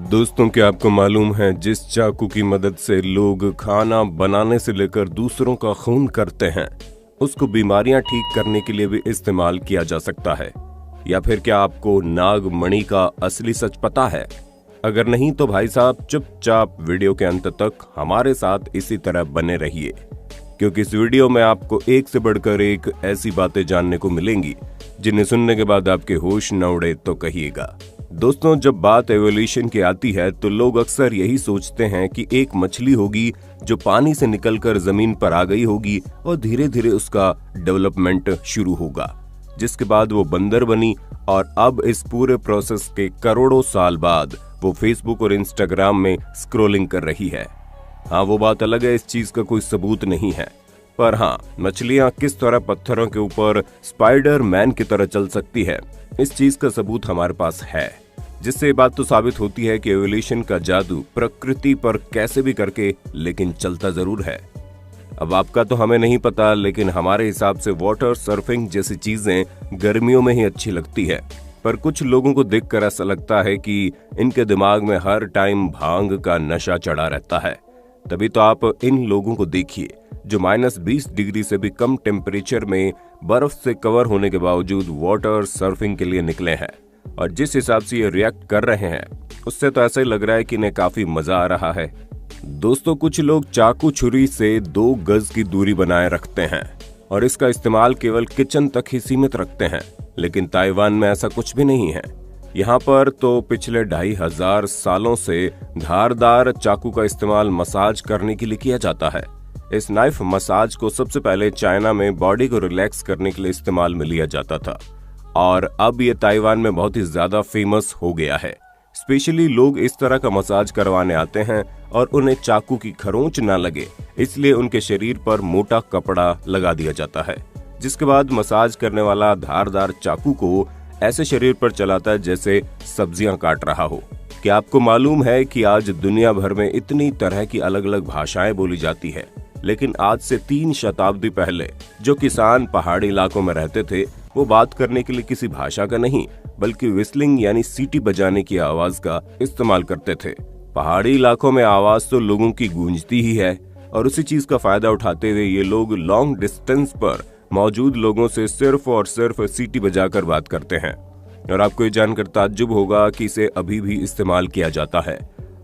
दोस्तों, क्या आपको मालूम है जिस चाकू की मदद से लोग खाना बनाने से लेकर दूसरों का खून करते हैं, उसको बीमारियां ठीक करने के लिए भी इस्तेमाल किया जा सकता है? या फिर क्या आपको नागमणि का असली सच पता है? अगर नहीं तो भाई साहब चुपचाप वीडियो के अंत तक हमारे साथ इसी तरह बने रहिए, क्योंकि इस वीडियो में आपको एक से बढ़कर एक ऐसी बातें जानने को मिलेंगी जिन्हें सुनने के बाद आपके होश न उड़े तो कहिएगा। दोस्तों, जब बात एवोल्यूशन की आती है तो लोग अक्सर यही सोचते हैं कि एक मछली होगी जो पानी से निकलकर जमीन पर आ गई होगी और धीरे धीरे उसका डेवलपमेंट शुरू होगा, जिसके बाद वो बंदर बनी और अब इस पूरे प्रोसेस के करोड़ों साल बाद वो फेसबुक और इंस्टाग्राम में स्क्रॉलिंग कर रही है। हाँ, वो बात अलग है, इस चीज का कोई सबूत नहीं है, पर हाँ, मछलियां किस तरह पत्थरों के ऊपर स्पाइडर मैन की तरह चल सकती है, इस चीज का सबूत हमारे पास है, जिससे ये बात तो साबित होती है कि एवोल्यूशन का जादू प्रकृति पर कैसे भी करके लेकिन चलता जरूर है। अब आपका तो हमें नहीं पता, लेकिन हमारे हिसाब से वाटर सर्फिंग जैसी चीजें गर्मियों में ही अच्छी लगती है, पर कुछ लोगों को देखकर ऐसा लगता है कि इनके दिमाग में हर टाइम भांग का नशा चढ़ा रहता है। तभी तो आप इन लोगों को देखिए जो -20 डिग्री से भी कम टेम्परेचर में बर्फ से कवर होने के बावजूद वाटर सर्फिंग के लिए निकले हैं, और जिस हिसाब से ये रिएक्ट कर रहे हैं उससे तो ऐसा ही लग रहा है कि इन्हें काफी मजा आ रहा है। दोस्तों, कुछ लोग चाकू छुरी से 2 गज की दूरी बनाए रखते हैं और इसका इस्तेमाल केवल किचन तक ही सीमित रखते हैं, लेकिन ताइवान में ऐसा कुछ भी नहीं है। यहाँ पर तो पिछले 2500 सालों से धारदार चाकू का इस्तेमाल मसाज करने के लिए किया जाता है। इस नाइफ मसाज को सबसे पहले चाइना में बॉडी को रिलैक्स करने के लिए इस्तेमाल में लिया जाता था, और अब ये ताइवान में बहुत ही ज्यादा फेमस हो गया है। स्पेशली लोग इस तरह का मसाज करवाने आते हैं और उन्हें चाकू की खरोंच ना लगे, इसलिए उनके शरीर पर मोटा कपड़ा लगा दिया जाता है, जिसके बाद मसाज करने वाला धारदार चाकू को ऐसे शरीर पर चलाता है जैसे सब्जियां काट रहा हो। क्या आपको मालूम है कि आज दुनिया भर में इतनी तरह की अलग अलग भाषाएं बोली जाती है, लेकिन आज से 3 शताब्दी पहले जो किसान पहाड़ी इलाकों में रहते थे वो बात करने के लिए किसी भाषा का नहीं बल्कि विस्लिंग यानी सीटी बजाने की आवाज का इस्तेमाल करते थे। पहाड़ी इलाकों में आवाज तो लोगों की गूंजती ही है, और उसी चीज का फायदा उठाते हुए ये लोग लॉन्ग डिस्टेंस पर मौजूद लोगों से सिर्फ और सिर्फ सीटी बजाकर बात करते हैं। और आपको ये जानकर ताज्जुब होगा कि इसे अभी भी इस्तेमाल किया जाता है,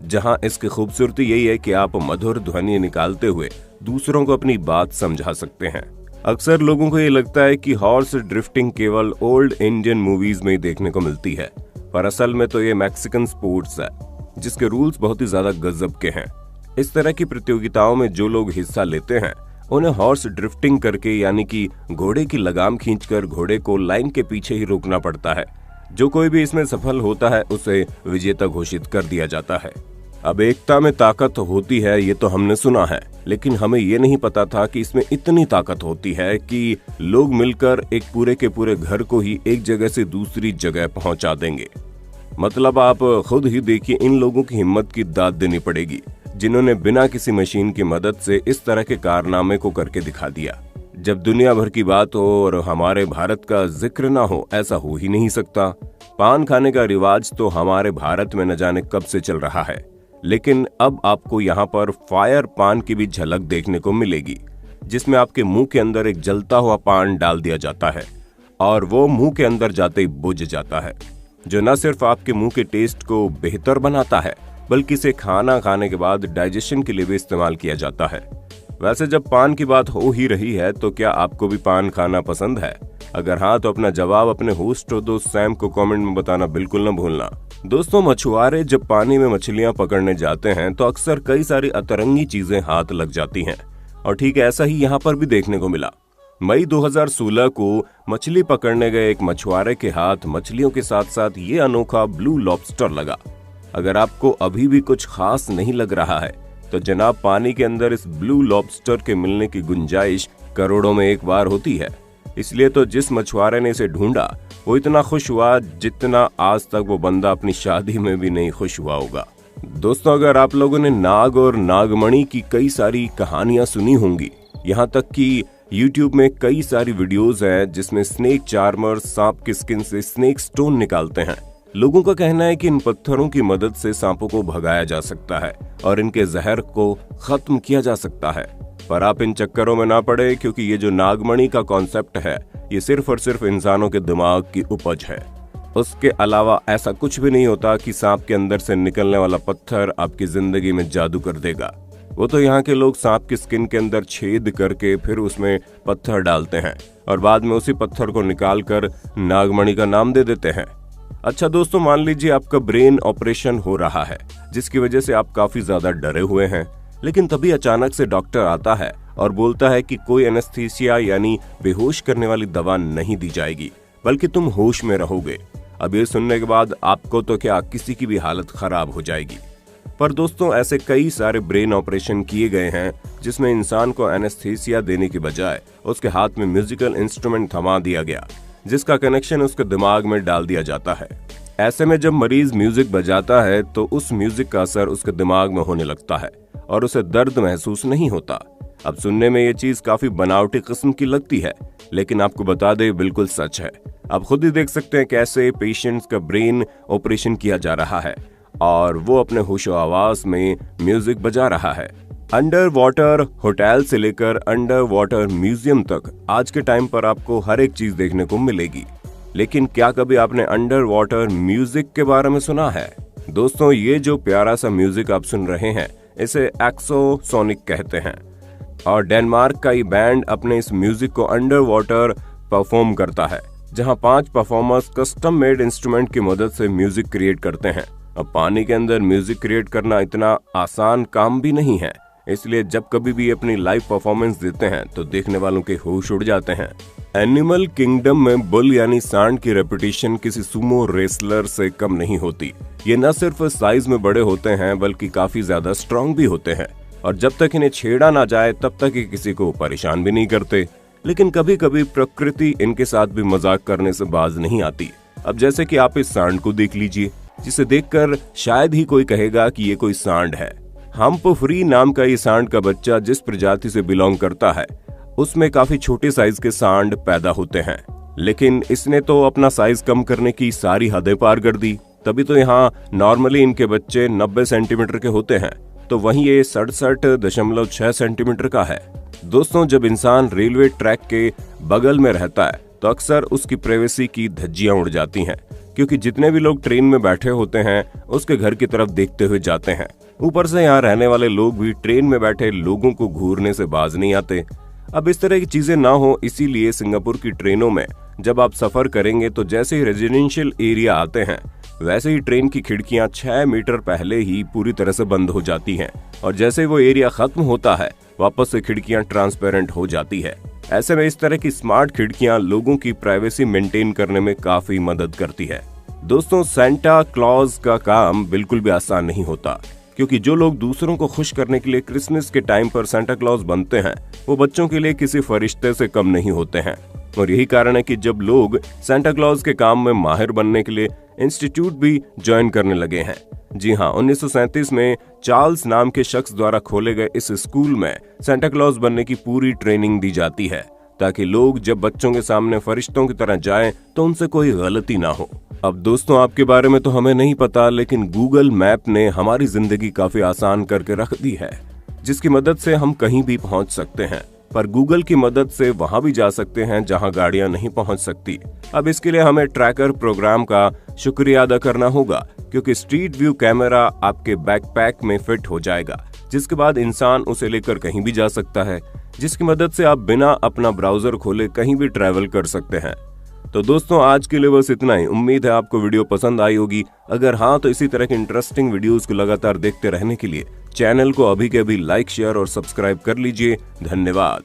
जहां इसकी खूबसूरती यही है कि आप मधुर ध्वनि निकालते हुए दूसरों को अपनी बात समझा सकते हैं। अक्सर लोगों को ये लगता है कि हॉर्स ड्रिफ्टिंग केवल ओल्ड इंडियन मूवीज में ही देखने को मिलती है, पर असल में तो ये मैक्सिकन स्पोर्ट्स है जिसके रूल्स बहुत ही ज्यादा गजब के हैं। इस तरह की प्रतियोगिताओं में जो लोग हिस्सा लेते हैं उन्हें हॉर्स ड्रिफ्टिंग करके यानी कि घोड़े की लगाम खींचकर घोड़े को लाइन के पीछे ही रोकना पड़ता है। जो कोई भी इसमें सफल होता है उसे विजेता घोषित कर दिया जाता है। अब एकता में ताकत होती है ये तो हमने सुना है, लेकिन हमें ये नहीं पता था कि इसमें इतनी ताकत होती है कि लोग मिलकर एक पूरे के पूरे घर को ही एक जगह से दूसरी जगह पहुंचा देंगे। मतलब आप खुद ही देखिए, इन लोगों की हिम्मत की दाद देनी पड़ेगी जिन्होंने बिना किसी मशीन की मदद से इस तरह के कारनामे को करके दिखा दिया। जब दुनिया भर की बात हो और हमारे भारत का जिक्र ना हो, ऐसा हो ही नहीं सकता। पान खाने का रिवाज तो हमारे भारत में न जाने कब से चल रहा है, लेकिन अब आपको यहाँ पर फायर पान की भी झलक देखने को मिलेगी, जिसमें आपके मुंह के अंदर एक जलता हुआ पान डाल दिया जाता है और वो मुंह के अंदर जाते ही बुझ जाता है, जो न सिर्फ आपके मुंह के टेस्ट को बेहतर बनाता है बल्कि इसे खाना खाने के बाद डाइजेशन के लिए भी इस्तेमाल किया जाता है। वैसे जब पान की बात हो ही रही है तो क्या आपको भी पान खाना पसंद है? अगर हाँ तो अपना जवाब अपने होस्ट और दोस्त सैम को कमेंट में बताना बिल्कुल न भूलना। दोस्तों, मछुआरे जब पानी में मछलियां पकड़ने जाते हैं तो अक्सर कई सारी अतरंगी चीजें हाथ लग जाती हैं, और ठीक ऐसा ही यहाँ पर भी देखने को मिला। मई 2016 को मछली पकड़ने गए एक मछुआरे के हाथ मछलियों के साथ साथ ये अनोखा ब्लू लॉबस्टर लगा। अगर आपको अभी भी कुछ खास नहीं लग रहा है तो जनाब, पानी के अंदर इस ब्लू लॉबस्टर के मिलने की गुंजाइश करोड़ों में एक बार होती है। इसलिए तो जिस मछुआरे ने इसे ढूंढा वो इतना खुश हुआ जितना आज तक वो बंदा अपनी शादी में भी नहीं खुश हुआ होगा। दोस्तों, अगर आप लोगों ने नाग और नागमणि की कई सारी कहानियां सुनी होंगी, यहाँ तक कि यूट्यूब में कई सारी वीडियोस हैं जिसमें स्नेक चार्मर सांप की स्किन से स्नेक स्टोन निकालते हैं। लोगों का कहना है कि इन पत्थरों की मदद से सांपों को भगाया जा सकता है और इनके जहर को खत्म किया जा सकता है। पर आप इन चक्करों में ना पड़े, क्योंकि ये जो नागमणि का कॉन्सेप्ट है ये सिर्फ और सिर्फ इंसानों के दिमाग की उपज है। उसके अलावा ऐसा कुछ भी नहीं होता कि सांप के अंदर से निकलने वाला पत्थर आपकी जिंदगी में जादू कर देगा। वो तो यहाँ के लोग सांप की स्किन के अंदर छेद करके फिर उसमें पत्थर डालते हैं और बाद में उसी पत्थर को निकाल कर नागमणि का नाम दे देते हैं। अच्छा दोस्तों, मान लीजिए आपका ब्रेन ऑपरेशन हो रहा है जिसकी वजह से आप काफी ज्यादा डरे हुए हैं, लेकिन तभी अचानक से डॉक्टर आता है और बोलता है कि कोई एनेस्थीसिया यानी बेहोश करने वाली दवा नहीं दी जाएगी, बल्कि तुम होश में रहोगे। अब ये सुनने के बाद आपको तो क्या, किसी की भी हालत खराब हो जाएगी। पर दोस्तों, ऐसे कई सारे ब्रेन ऑपरेशन किए गए हैं जिसमें इंसान को एनेस्थीसिया देने की बजाय उसके हाथ में म्यूजिकल इंस्ट्रूमेंट थमा दिया गया, जिसका कनेक्शन उसके दिमाग में डाल दिया जाता है। ऐसे में जब मरीज म्यूजिक बजाता है तो उस म्यूजिक का असर उसके दिमाग में होने लगता है और उसे दर्द महसूस नहीं होता। अब सुनने में ये चीज काफी बनावटी किस्म की लगती है, लेकिन आपको बता दे बिल्कुल सच है। आप खुद ही देख सकते हैं कैसे पेशेंट्स का ब्रेन ऑपरेशन किया जा रहा है और वो अपने होशो आवाज में म्यूजिक बजा रहा है। अंडर वाटर होटल से लेकर अंडर वाटर म्यूजियम तक आज के टाइम पर आपको हर एक चीज देखने को मिलेगी। लेकिन क्या कभी आपने अंडर वाटर म्यूजिक के बारे में सुना है? दोस्तों, ये जो प्यारा सा म्यूजिक आप सुन रहे हैं इसे एक्सोसोनिक कहते हैं और डेनमार्क का ये बैंड अपने इस म्यूजिक को अंडर वाटर परफॉर्म करता है, जहां 5 परफॉर्मर्स कस्टम मेड इंस्ट्रूमेंट की मदद से म्यूजिक क्रिएट करते हैं। अब पानी के अंदर म्यूजिक क्रिएट करना इतना आसान काम भी नहीं है, इसलिए जब कभी भी अपनी लाइव परफॉर्मेंस देते हैं तो देखने वालों के होश उड़ जाते हैं। एनिमल किंगडम में बुल यानी सांड की रेपुटेशन किसी सुमो रेसलर से कम नहीं होती। ये न सिर्फ साइज में बड़े होते हैं बल्कि काफी ज्यादा स्ट्रांग भी होते हैं और जब तक इन्हें छेड़ा ना जाए तब तक ये किसी को परेशान भी नहीं करते। लेकिन कभी कभी प्रकृति इनके साथ भी मजाक करने से बाज नहीं आती। अब जैसे कि आप इस सांड को देख लीजिए, जिसे देखकर शायद ही कोई कहेगा कि ये कोई सांड है। हम्पफ्री नाम का ये सांड का बच्चा जिस प्रजाति से बिलोंग करता है उसमें काफी छोटे साइज के सांड पैदा होते हैं, लेकिन इसने तो अपना साइज कम करने की सारी हदें पार कर दी। तभी तो यहाँ नॉर्मली इनके बच्चे 90 सेंटीमीटर के होते हैं, तो वहीं ये 67.6 सेंटीमीटर का है। दोस्तों, जब इंसान रेलवे ट्रैक के बगल में रहता है तो अक्सर उसकी प्राइवेसी की धज्जियां उड़ जाती हैं, क्योंकि जितने भी लोग ट्रेन में बैठे होते हैं उसके घर की तरफ देखते हुए जाते हैं। ऊपर से यहाँ रहने वाले लोग भी ट्रेन में बैठे लोगों को घूरने से बाज नहीं आते। अब इस तरह की चीजें ना हो, इसीलिए सिंगापुर की ट्रेनों में जब आप सफर करेंगे तो जैसे ही रेजिडेंशियल एरिया आते हैं वैसे ही ट्रेन की खिड़कियां 6 मीटर पहले ही पूरी तरह से बंद हो जाती हैं और जैसे ही वो एरिया खत्म होता है वापस से खिड़कियां ट्रांसपेरेंट हो जाती है। ऐसे में इस तरह की स्मार्ट खिड़कियां लोगों की प्राइवेसी मेंटेन करने में काफी मदद करती है। दोस्तों, सेंटा क्लॉज का काम बिल्कुल भी आसान नहीं होता, क्योंकि जो लोग दूसरों को खुश करने के लिए क्रिसमस के टाइम पर सेंटा क्लॉज बनते हैं वो बच्चों के लिए किसी फरिश्ते से कम नहीं होते हैं। और यही कारण है कि जब लोग सेंटा क्लॉज के काम में माहिर बनने के लिए इंस्टीट्यूट भी ज्वाइन करने लगे हैं। जी हाँ, 1937 में चार्ल्स नाम के शख्स द्वारा खोले गए इस स्कूल में सेंटा क्लॉज बनने की पूरी ट्रेनिंग दी जाती है, ताकि लोग जब बच्चों के सामने फरिश्तों की तरह जाएं तो उनसे कोई गलती ना हो। अब दोस्तों, आपके बारे में तो हमें नहीं पता, लेकिन गूगल मैप ने हमारी जिंदगी काफी आसान करके रख दी है, जिसकी मदद से हम कहीं भी पहुंच सकते हैं। पर गूगल की मदद से वहां भी जा सकते हैं जहां गाड़ियां नहीं पहुंच सकती। अब इसके लिए हमें ट्रैकर प्रोग्राम का शुक्रिया अदा करना होगा, क्योंकि स्ट्रीट व्यू कैमरा आपके बैकपैक में फिट हो जाएगा, जिसके बाद इंसान उसे लेकर कहीं भी जा सकता है, जिसकी मदद से आप बिना अपना ब्राउजर खोले कहीं भी ट्रैवल कर सकते हैं। तो दोस्तों, आज के लिए बस इतना ही। उम्मीद है आपको वीडियो पसंद आई होगी। अगर हाँ, तो इसी तरह के इंटरेस्टिंग वीडियोस को लगातार देखते रहने के लिए चैनल को अभी के अभी लाइक, शेयर और सब्सक्राइब कर लीजिए। धन्यवाद।